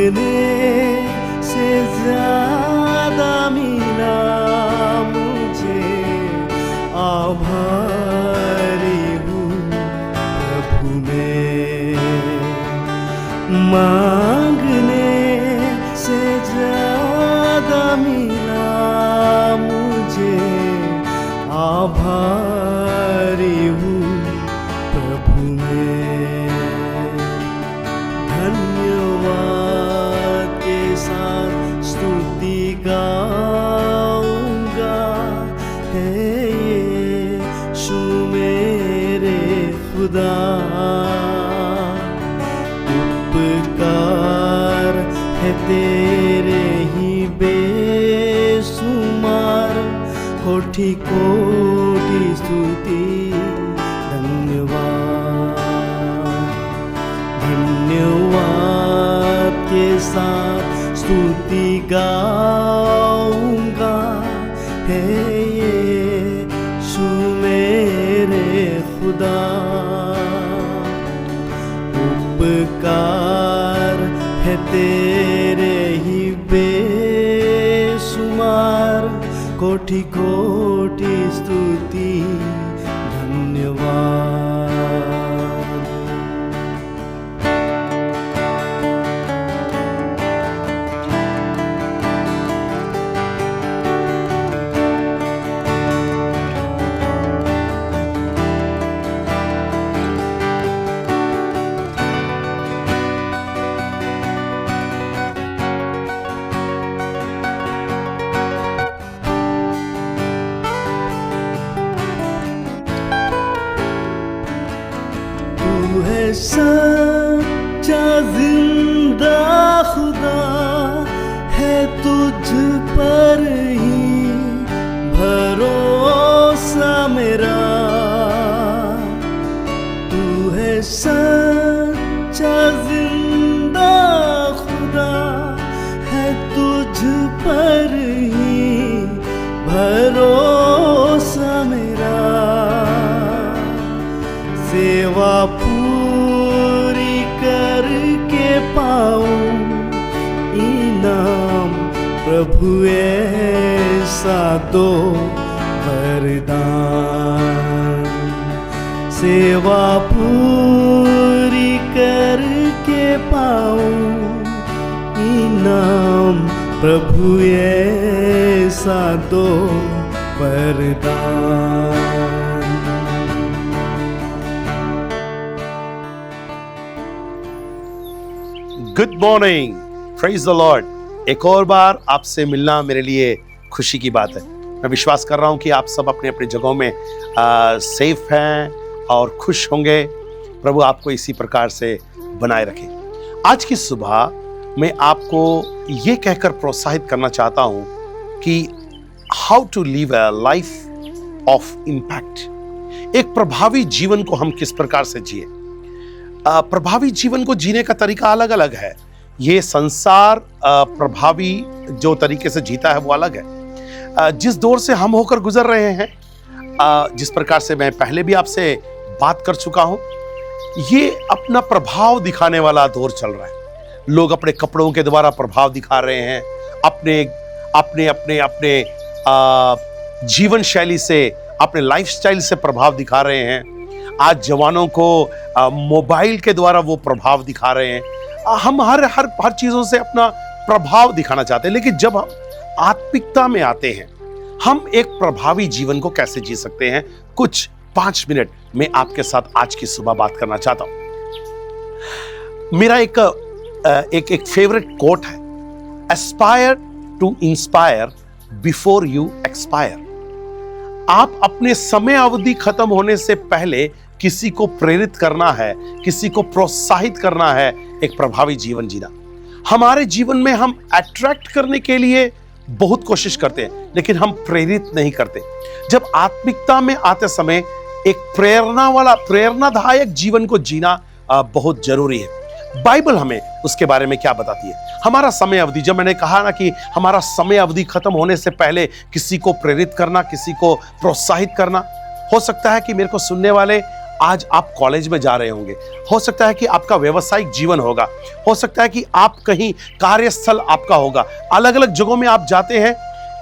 से ज्यादा मिला मुझे, आभारी हूँ प्रभु में। मांगने से ज्यादा मिला मुझे, आभारी हूँ प्रभु में। धन्यवाद के साथ स्तुति गाऊंगा, है यीशु मेरे खुदा। उपकार है तेरे ही बेसुमार, कोटि कोटि स्तुति धन्यवाद। धन्यवाद के साथ स्तुति गाऊंगा, है यीशु मेरे खुदा। उपकार है तेरे ही बेसुमार, कोटि कोटि स्तुति धन्यवाद। सच्चा जिंदा खुदा है, तुझ पर ही भरोसा मेरा। तू है सच्चा जिंदा खुदा है, तुझ पर ही भरोसा मेरा। सेवा पूरी करके पाऊं इनाम, प्रभु ऐसा दो वरदान। सेवा पूरी करके पाऊं इनाम, प्रभु ऐसा दो वरदान। Good morning, praise the Lord. एक और बार आपसे मिलना मेरे लिए खुशी की बात है। मैं विश्वास कर रहा हूं कि आप सब अपने अपने जगहों में सेफ हैं और खुश होंगे। प्रभु आपको इसी प्रकार से बनाए रखे। आज की सुबह मैं आपको ये कहकर प्रोत्साहित करना चाहता हूं कि how to live a life of impact. एक प्रभावी जीवन को हम किस प्रकार से जिए। प्रभावी जीवन को जीने का तरीका अलग अलग है। ये संसार प्रभावी जो तरीके से जीता है वो अलग है। जिस दौर से हम होकर गुजर रहे हैं, जिस प्रकार से मैं पहले भी आपसे बात कर चुका हूं, ये अपना प्रभाव दिखाने वाला दौर चल रहा है। लोग अपने कपड़ों के द्वारा प्रभाव दिखा रहे हैं, अपने अपने अपने अपने जीवन शैली से, अपने लाइफस्टाइल से प्रभाव दिखा रहे हैं। आज जवानों को मोबाइल के द्वारा वो प्रभाव दिखा रहे हैं। हम हर चीजों से अपना प्रभाव दिखाना चाहते हैं। लेकिन जब हम आत्मिकता में आते हैं, हम एक प्रभावी जीवन को कैसे जी सकते हैं, कुछ 5 मिनट में आपके साथ आज की सुबह बात करना चाहता हूं। मेरा एक फेवरेट कोट है, aspire to inspire before you expire. आप अपने समय अवधि खत्म होने से पहले किसी को प्रेरित करना है, किसी को प्रोत्साहित करना है एक प्रभावी जीवन जीना। हमारे जीवन में हम अट्रैक्ट करने के लिए बहुत कोशिश करते हैं, लेकिन हम प्रेरित नहीं करते। जब आत्मिकता में आते समय एक प्रेरणादायक जीवन को जीना बहुत जरूरी है। बाइबल हमें उसके बारे में क्या बताती है। हमारा समय अवधि, जब मैंने कहा ना कि हमारा समय अवधि खत्म होने से पहले किसी को प्रेरित करना, किसी को प्रोत्साहित करना। हो सकता है कि मेरे को सुनने वाले आज आप कॉलेज में जा रहे होंगे, हो सकता है कि आपका व्यवसायिक जीवन होगा, हो सकता है कि आप कहीं कार्यस्थल आपका होगा, अलग अलग जगहों में आप जाते हैं।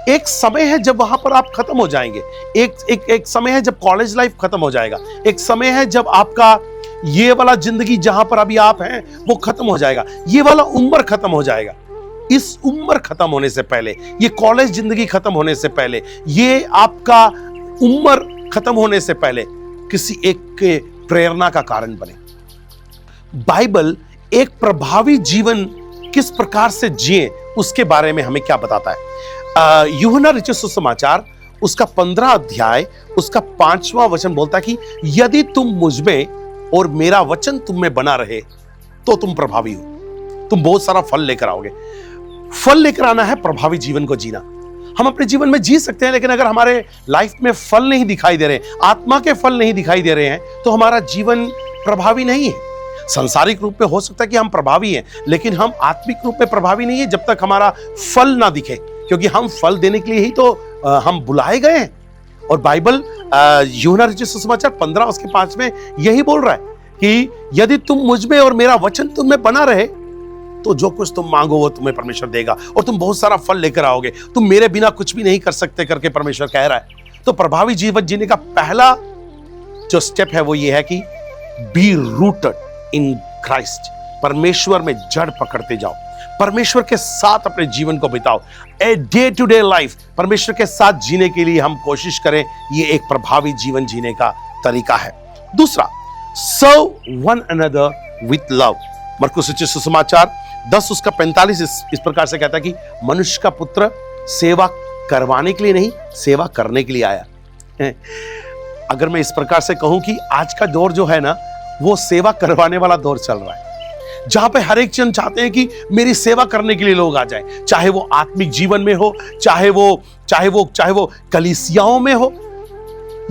एक समय है जब वहां पर आप खत्म हो जाएंगे, एक समय है जब कॉलेज लाइफ खत्म हो जाएगा, एक समय है जब आपका ये वाला जिंदगी जहां पर अभी आप हैं वो खत्म हो जाएगा, ये वाला उम्र खत्म हो जाएगा। इस उम्र खत्म होने से पहले, ये कॉलेज जिंदगी खत्म होने से पहले, ये आपका उम्र खत्म होने से पहले किसी एक के प्रेरणा का कारण बने। बाइबल एक प्रभावी जीवन किस प्रकार से जिए उसके बारे में हमें क्या बताता है। यूहन्ना रचित सुसमाचार उसका 15 अध्याय उसका 5वां वचन बोलता है कि यदि तुम मुझ में और मेरा वचन तुम में बना रहे तो तुम प्रभावी हो, तुम बहुत सारा फल लेकर आओगे। फल लेकर आना है प्रभावी जीवन को जीना। हम अपने जीवन में जी सकते हैं, लेकिन अगर हमारे लाइफ में फल नहीं दिखाई दे रहे, आत्मा के फल नहीं दिखाई दे रहे हैं, तो हमारा जीवन प्रभावी नहीं है। सांसारिक रूप में हो सकता है कि हम प्रभावी हैं, लेकिन हम आत्मिक रूप में प्रभावी नहीं है जब तक हमारा फल ना दिखे, क्योंकि हम फल देने के लिए ही तो हम बुलाए गए हैं। और बाइबल यूहन्ना रचित सुसमाचार 15 उसके 5 में यही बोल रहा है कि यदि तुम मुझ में और मेरा वचन तुम में बना रहे तो जो कुछ तुम मांगो वो तुम्हें परमेश्वर देगा और तुम बहुत सारा फल लेकर आओगे। तुम मेरे बिना कुछ भी नहीं कर सकते करके परमेश्वर कह रहा है। तो प्रभावी जीवन जीने का पहला जो स्टेप है वो ये है कि बी रूटेड इन क्राइस्ट। परमेश्वर में जड़ पकड़ते जाओ, परमेश्वर के साथ अपने जीवन को बिताओ। A day to day life परमेश्वर के साथ जीने के लिए हम कोशिश करें, ये एक प्रभावी जीवन जीने का तरीका है। दूसरा, सर्व वन अनदर विथ लव। मरकुस रचित सुसमाचार 10 उसका 45 इस प्रकार से कहता है कि मनुष्य का पुत्र सेवा करवाने के लिए नहीं, सेवा करने के लिए आया। अगर मैं इस प्रकार से कहूं कि आज का दौर जो है ना, वो सेवा करवाने वाला दौर चल रहा है, जहां पे हर एक जन चाहते हैं कि मेरी सेवा करने के लिए लोग आ जाएं, चाहे वो आत्मिक जीवन में हो, चाहे वो कलीसियाओं में हो।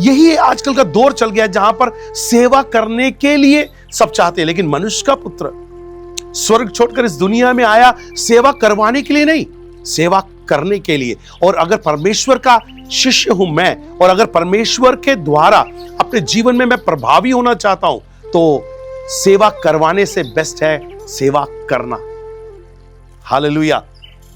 यही आजकल का दौर चल गया है जहां पर सेवा करने के लिए सब चाहते हैं, लेकिन मनुष्य का पुत्र स्वर्ग छोड़कर इस दुनिया में आया सेवा करवाने के लिए नहीं, सेवा करने के लिए। और अगर परमेश्वर का शिष्य हूं मैं, और अगर परमेश्वर के द्वारा अपने जीवन में मैं प्रभावी होना चाहता हूं, तो सेवा करवाने से बेस्ट है सेवा करना। हालेलुया।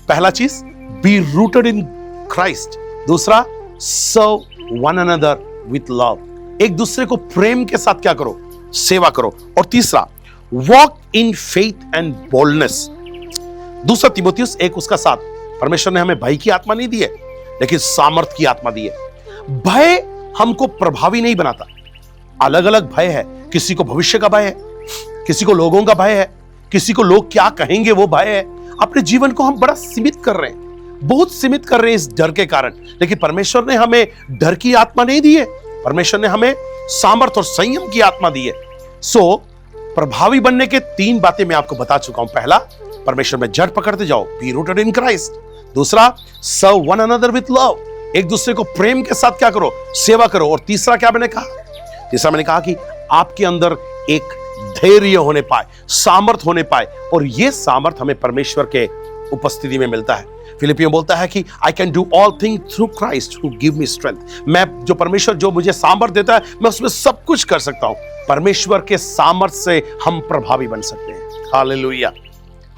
पहला चीज, बी रूटेड इन क्राइस्ट। दूसरा, सर्व वन अनदर विथ लव। एक दूसरे को प्रेम के साथ क्या करो, सेवा करो। और तीसरा, walk in faith and boldness. दूसरा तीमुथियुस 1 उसका 7। परमेश्वर ने हमें भय की आत्मा नहीं दी है, लेकिन सामर्थ की आत्मा दी है। भय हमको प्रभावी नहीं बनाता। अलग अलग भय है, किसी को भविष्य का भय है, किसी को लोगों का भय है, किसी को लोग क्या कहेंगे वो भय है। अपने जीवन को हम बड़ा सीमित कर रहे हैं, बहुत सीमित कर रहे हैं इस डर के कारण। लेकिन परमेश्वर ने हमें डर की आत्मा नहीं दी है, परमेश्वर ने हमें सामर्थ और संयम की आत्मा दी है। सो प्रभावी बनने के 3 बातें मैं आपको बता चुका हूं। पहला, परमेश्वर में जड़ पकड़ते जाओ, बी रूटेड इन क्राइस्ट। दूसरा, सर्व वन अनदर विथ लव। एक दूसरे को प्रेम के साथ क्या करो, सेवा करो। और तीसरा क्या मैंने कहा, तीसरा मैंने कहा कि आपके अंदर एक धैर्य होने पाए, सामर्थ होने पाए, और यह सामर्थ हमें परमेश्वर के उपस्थिति में मिलता है। फिलिपियों बोलता है कि I can do all thing through Christ who give me strength. मैं जो परमेश्वर जो मुझे सामर्थ देता है, मैं उसमें सब कुछ कर सकता हूं। परमेश्वर के सामर्थ से हम प्रभावी बन सकते हैं। Hallelujah,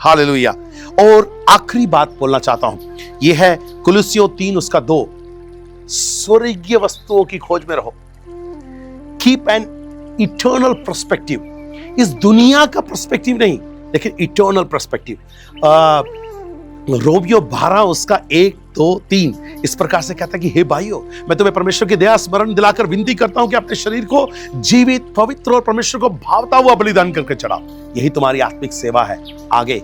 hallelujah. और आखिरी बात बोलना चाहता हूं, यह है कुलुस्सियों 3 उसका 2। स्वर्गीय वस्तुओं की खोज में रहो। Keep an eternal perspective. इस दुनिया का पर्सपेक्टिव नहीं, लेकिन इटर्नल पर्सपेक्टिव। रोमियो 12 उसका 1, 2, 3 इस प्रकार से कहता है कि हे भाइयों, मैं तुम्हें परमेश्वर की दया स्मरण दिलाकर विनती करता हूं कि अपने शरीर को जीवित, पवित्र और परमेश्वर को भावता हुआ बलिदान करके चढ़ाओ, यही तुम्हारी आत्मिक सेवा है। आगे,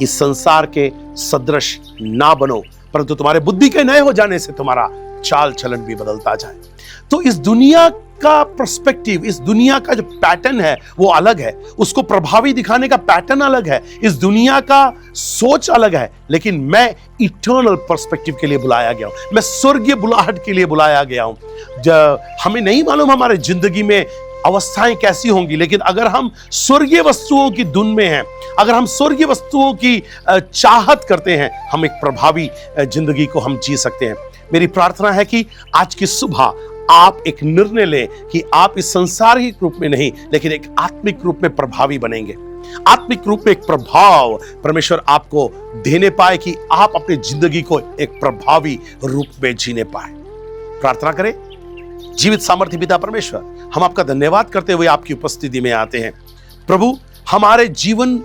इस संसार के सदृश ना बनो, परंतु तुम्हारे बुद्धि के नए हो जाने से तुम्हारा चाल चलन भी बदलता जाए। तो इस दुनिया का पर्सपेक्टिव, इस दुनिया का जो पैटर्न है वो अलग है, उसको प्रभावी दिखाने का पैटर्न अलग है, इस दुनिया का सोच अलग है, लेकिन मैं इटर्नल पर्सपेक्टिव के लिए बुलाया गया हूं, मैं स्वर्गीय बुलाहट के लिए बुलाया गया हूं। हमें नहीं मालूम हमारे जिंदगी में अवस्थाएं कैसी होंगी, लेकिन अगर हम स्वर्गीय वस्तुओं की धुन में हैं, अगर हम स्वर्गीय वस्तुओं की चाहत करते हैं, हम एक प्रभावी जिंदगी को हम जी सकते हैं। मेरी प्रार्थना है कि आज की सुबह आप एक निर्णय लें कि आप इस सांसारिक रूप में नहीं लेकिन एक आत्मिक रूप में प्रभावी बनेंगे। आत्मिक रूप में एक प्रभाव परमेश्वर आपको देने पाए कि आप अपनी जिंदगी को एक प्रभावी रूप में जीने पाए। प्रार्थना करें। जीवित सामर्थ्य पिता परमेश्वर, हम आपका धन्यवाद करते हुए आपकी उपस्थिति में आते हैं। प्रभु, हमारे जीवन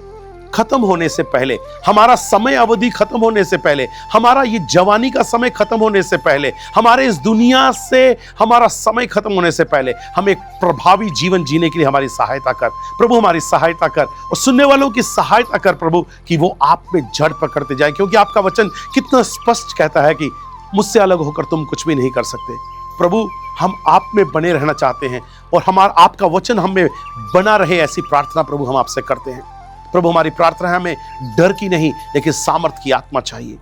खत्म होने से पहले, हमारा समय अवधि खत्म होने से पहले, हमारा ये जवानी का समय खत्म होने से पहले, हमारे इस दुनिया से हमारा समय खत्म होने से पहले हम एक प्रभावी जीवन जीने के लिए हमारी सहायता कर प्रभु, हमारी सहायता कर और सुनने वालों की सहायता कर प्रभु, कि वो आप में जड़ पकड़ते जाए, क्योंकि आपका वचन कितना स्पष्ट कहता है कि मुझसे अलग होकर तुम कुछ भी नहीं कर सकते। प्रभु, हम आप में बने रहना चाहते हैं और हमारा आपका वचन हम में बना रहे, ऐसी प्रार्थना प्रभु हम आपसे करते हैं। प्रभु, हमारी प्रार्थना है हमें डर की नहीं लेकिन सामर्थ की आत्मा चाहिए।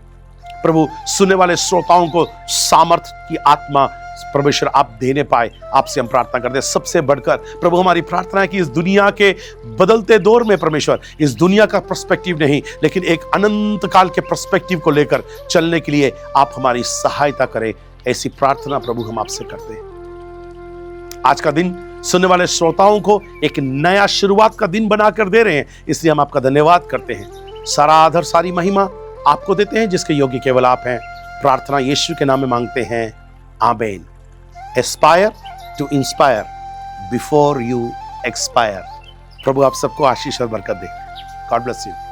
प्रभु, सुनने वाले श्रोताओं को सामर्थ की आत्मा परमेश्वर आप देने पाए, आपसे हम प्रार्थना करते हैं। सबसे बढ़कर प्रभु, हमारी प्रार्थना है कि इस दुनिया के बदलते दौर में परमेश्वर, इस दुनिया का पर्सपेक्टिव नहीं लेकिन एक अनंत काल के पर्सपेक्टिव को लेकर चलने के लिए आप हमारी सहायता करें, ऐसी प्रार्थना प्रभु हम आपसे करते हैं। आज का दिन सुनने वाले श्रोताओं को एक नया शुरुआत का दिन बनाकर दे रहे हैं, इसलिए हम आपका धन्यवाद करते हैं। सारा आदर, सारी महिमा आपको देते हैं, जिसके योग्य केवल आप हैं। प्रार्थना यीशु के नाम में मांगते हैं, आमीन। Aspire to inspire before you expire. प्रभु आप सबको आशीष और बरकत दे। God bless you.